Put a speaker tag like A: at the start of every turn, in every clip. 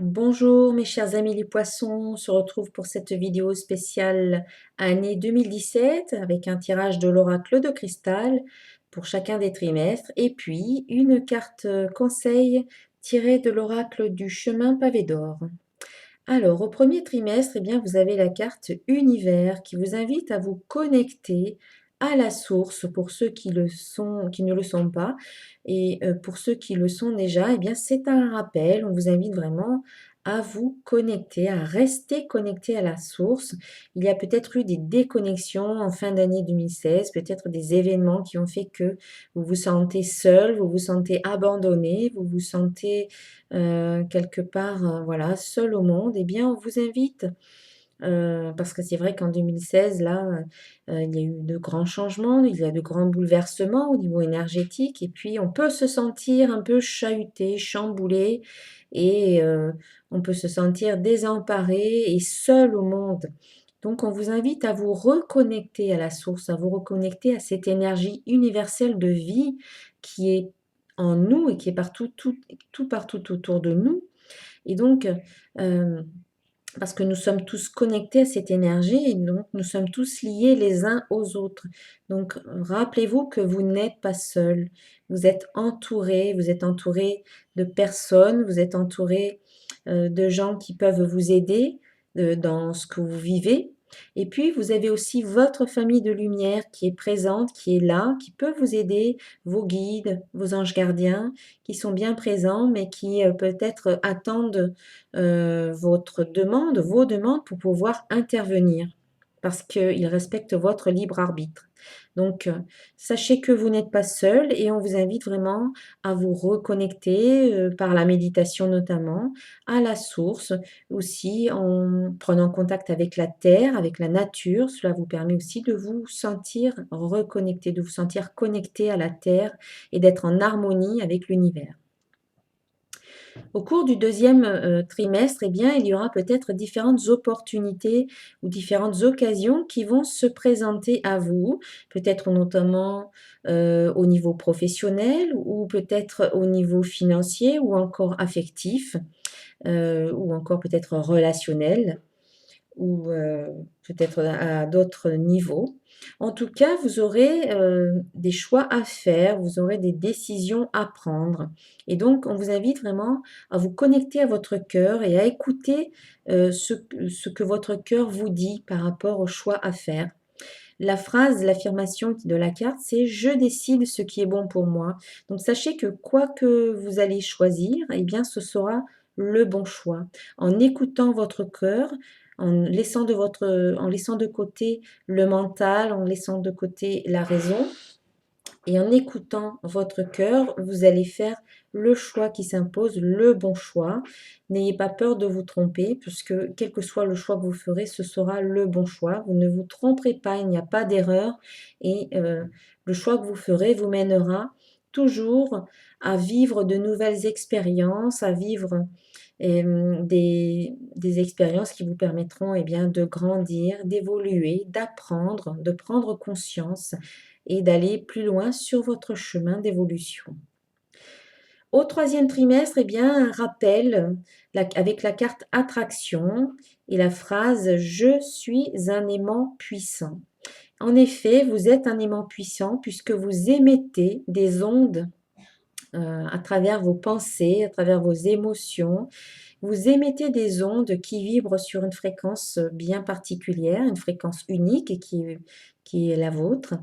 A: Bonjour mes chers amis les poissons, on se retrouve pour cette vidéo spéciale année 2017 avec un tirage de l'oracle de cristal pour chacun des trimestres et puis une carte conseil tirée de l'oracle du chemin pavé d'or. Alors au premier trimestre, eh bien, vous avez la carte univers qui vous invite à vous connecter à la source pour ceux qui le sont, qui ne le sont pas et pour ceux qui le sont déjà, eh bien, c'est un rappel. On vous invite vraiment à vous connecter, à rester connecté à la source. Il y a peut-être eu des déconnexions en fin d'année 2016, peut-être des événements qui ont fait que vous vous sentez seul, vous vous sentez abandonné, vous vous sentez quelque part, voilà, seul au monde. Eh bien, on vous invite parce que c'est vrai qu'en 2016, là, il y a eu de grands changements, il y a de grands bouleversements au niveau énergétique et puis on peut se sentir un peu chahuté, chamboulé et on peut se sentir désemparé et seul au monde. Donc on vous invite à vous reconnecter à la source, à vous reconnecter à cette énergie universelle de vie qui est en nous et qui est partout, tout partout autour de nous. Et donc, euh, parce que nous sommes tous connectés à cette énergie et donc nous sommes tous liés les uns aux autres. Donc rappelez-vous que vous n'êtes pas seul. Vous êtes entouré de personnes, vous êtes entouré de gens qui peuvent vous aider dans ce que vous vivez. Et puis vous avez aussi votre famille de lumière qui est présente, qui est là, qui peut vous aider, vos guides, vos anges gardiens, qui sont bien présents, mais qui peut-être attendent votre demande, vos demandes pour pouvoir intervenir parce qu'ils respectent votre libre arbitre. Donc, sachez que vous n'êtes pas seul et on vous invite vraiment à vous reconnecter par la méditation notamment à la source, aussi en prenant contact avec la terre, avec la nature. Cela vous permet aussi de vous sentir reconnecté, de vous sentir connecté à la terre et d'être en harmonie avec l'univers. Au cours du deuxième trimestre, eh bien, il y aura peut-être différentes opportunités ou différentes occasions qui vont se présenter à vous, peut-être notamment au niveau professionnel ou peut-être au niveau financier ou encore affectif ou encore peut-être relationnel ou peut-être à d'autres niveaux. En tout cas, vous aurez des choix à faire, vous aurez des décisions à prendre. Et donc, on vous invite vraiment à vous connecter à votre cœur et à écouter ce que votre cœur vous dit par rapport aux choix à faire. La phrase, l'affirmation de la carte, c'est je décide ce qui est bon pour moi. Donc, sachez que quoi que vous allez choisir, eh bien, ce sera le bon choix. En écoutant votre cœur, en laissant de côté le mental, en laissant de côté la raison, et en écoutant votre cœur, vous allez faire le choix qui s'impose, le bon choix. N'ayez pas peur de vous tromper, puisque quel que soit le choix que vous ferez, ce sera le bon choix. Vous ne vous tromperez pas, il n'y a pas d'erreur. Et le choix que vous ferez vous mènera toujours à vivre de nouvelles expériences, à vivre des expériences qui vous permettront bien, de grandir, d'évoluer, d'apprendre, de prendre conscience et d'aller plus loin sur votre chemin d'évolution. Au troisième trimestre, bien, un rappel avec la carte attraction et la phrase je suis un aimant puissant. En effet, vous êtes un aimant puissant puisque vous émettez des ondes à travers vos pensées, à travers vos émotions. Vous émettez des ondes qui vibrent sur une fréquence bien particulière, une fréquence unique et qui est la vôtre.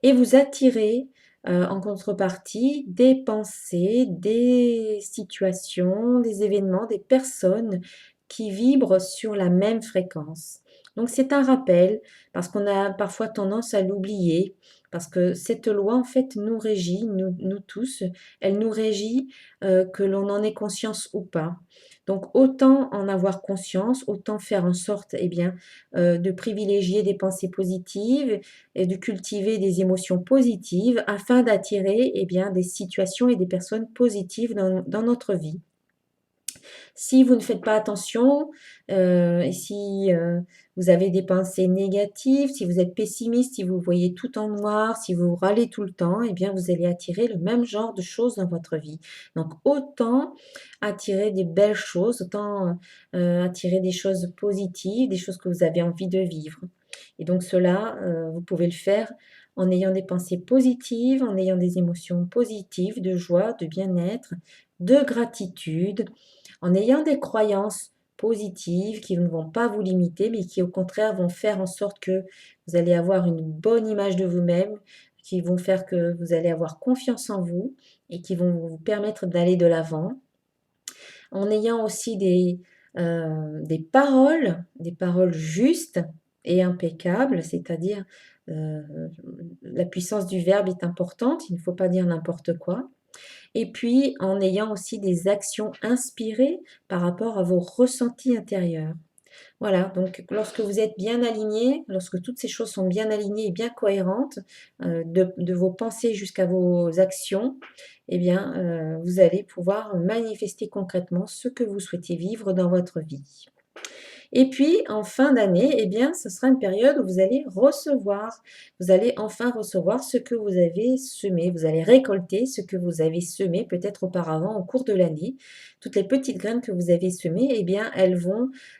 A: Et vous attirez en contrepartie des pensées, des situations, des événements, des personnes qui vibrent sur la même fréquence. Donc c'est un rappel parce qu'on a parfois tendance à l'oublier, parce que cette loi en fait nous régit, nous tous, elle nous régit que l'on en ait conscience ou pas. Donc autant en avoir conscience, autant faire en sorte bien, de privilégier des pensées positives et de cultiver des émotions positives afin d'attirer bien, des situations et des personnes positives dans notre vie. Si vous ne faites pas attention, et si, vous avez des pensées négatives, si vous êtes pessimiste, si vous voyez tout en noir, si vous râlez tout le temps, eh bien, vous allez attirer le même genre de choses dans votre vie. Donc autant attirer des belles choses, autant, attirer des choses positives, des choses que vous avez envie de vivre. Et donc cela, vous pouvez le faire en ayant des pensées positives, en ayant des émotions positives, de joie, de bien-être, de gratitude, en ayant des croyances positives qui ne vont pas vous limiter, mais qui au contraire vont faire en sorte que vous allez avoir une bonne image de vous-même, qui vont faire que vous allez avoir confiance en vous et qui vont vous permettre d'aller de l'avant. En ayant aussi des paroles justes et impeccables, c'est-à-dire euh, la puissance du verbe est importante, il ne faut pas dire n'importe quoi. Et puis, en ayant aussi des actions inspirées par rapport à vos ressentis intérieurs. Voilà, donc lorsque vous êtes bien aligné, lorsque toutes ces choses sont bien alignées et bien cohérentes, de vos pensées jusqu'à vos actions, eh bien, vous allez pouvoir manifester concrètement ce que vous souhaitez vivre dans votre vie. Et puis, en fin d'année, eh bien, ce sera une période où vous allez recevoir. Vous allez enfin recevoir ce que vous avez semé. Vous allez récolter ce que vous avez semé peut-être auparavant au cours de l'année. Toutes les petites graines que vous avez semées, eh bien,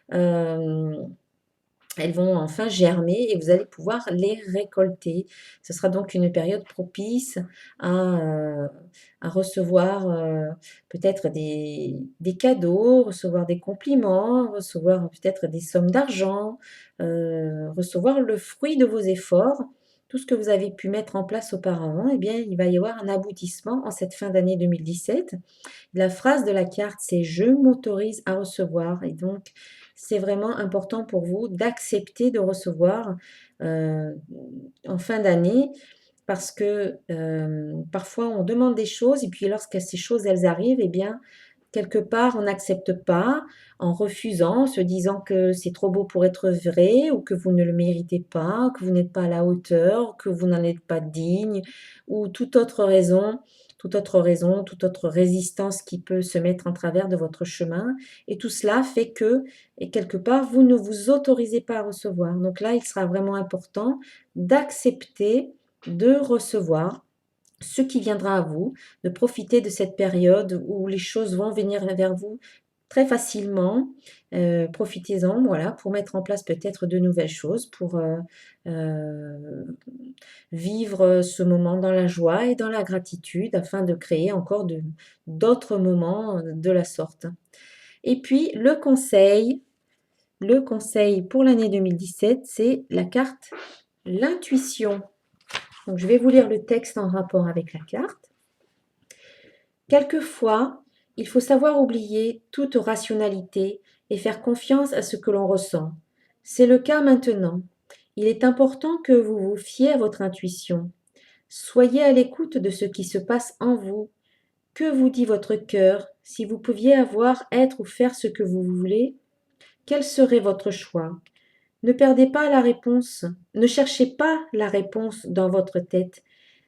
A: euh, elles vont enfin germer et vous allez pouvoir les récolter. Ce sera donc une période propice à, euh, à recevoir peut-être des cadeaux, recevoir des compliments, recevoir peut-être des sommes d'argent, recevoir le fruit de vos efforts. Tout ce que vous avez pu mettre en place auparavant, eh bien, il va y avoir un aboutissement en cette fin d'année 2017. La phrase de la carte, c'est je m'autorise à recevoir. Et donc, c'est vraiment important pour vous d'accepter de recevoir euh, en fin d'année parce que parfois on demande des choses et puis lorsque ces choses elles arrivent, eh bien quelque part on n'accepte pas en refusant, en se disant que c'est trop beau pour être vrai ou que vous ne le méritez pas, que vous n'êtes pas à la hauteur, que vous n'en êtes pas digne ou toute autre résistance qui peut se mettre en travers de votre chemin. Et tout cela fait que, et quelque part, vous ne vous autorisez pas à recevoir. Donc là, il sera vraiment important d'accepter de recevoir ce qui viendra à vous, de profiter de cette période où les choses vont venir vers vous très facilement. Profitez-en, voilà, pour mettre en place peut-être de nouvelles choses, pour euh, vivre ce moment dans la joie et dans la gratitude afin de créer encore d'autres moments de la sorte. Et puis le conseil pour l'année 2017, c'est la carte l'intuition. Donc je vais vous lire le texte en rapport avec la carte. Quelquefois, il faut savoir oublier toute rationalité et faire confiance à ce que l'on ressent. C'est le cas maintenant. Il est important que vous vous fiez à votre intuition. Soyez à l'écoute de ce qui se passe en vous. Que vous dit votre cœur? Si vous pouviez avoir, être ou faire ce que vous voulez, quel serait votre choix? Ne perdez pas la réponse, ne cherchez pas la réponse dans votre tête,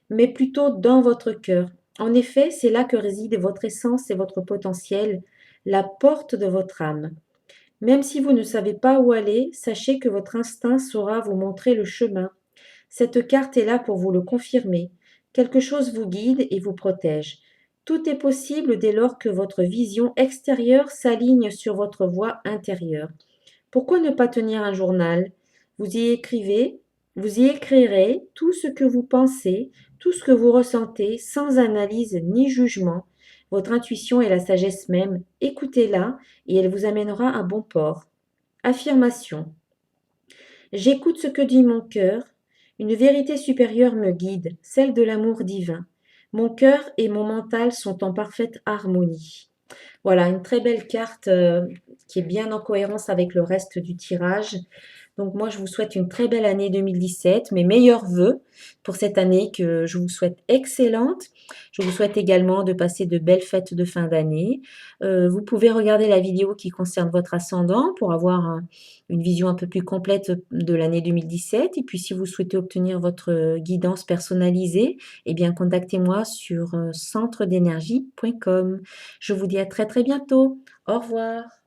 A: mais plutôt dans votre cœur. En effet, c'est là que réside votre essence et votre potentiel, la porte de votre âme. Même si vous ne savez pas où aller, sachez que votre instinct saura vous montrer le chemin. Cette carte est là pour vous le confirmer. Quelque chose vous guide et vous protège. Tout est possible dès lors que votre vision extérieure s'aligne sur votre voie intérieure. Pourquoi ne pas tenir un journal? Vous y écrivez, vous y écrirez tout ce que vous pensez, tout ce que vous ressentez, sans analyse ni jugement. Votre intuition est la sagesse même. Écoutez-la et elle vous amènera à bon port. Affirmation. J'écoute ce que dit mon cœur. Une vérité supérieure me guide, celle de l'amour divin. Mon cœur et mon mental sont en parfaite harmonie. Voilà, une très belle carte qui est bien en cohérence avec le reste du tirage. Donc moi, je vous souhaite une très belle année 2017, mes meilleurs vœux pour cette année que je vous souhaite excellente. Je vous souhaite également de passer de belles fêtes de fin d'année. Vous pouvez regarder la vidéo qui concerne votre ascendant pour avoir une vision un peu plus complète de l'année 2017. Et puis si vous souhaitez obtenir votre guidance personnalisée, eh bien contactez-moi sur centredénergie.com. Je vous dis à très très bientôt. Au revoir.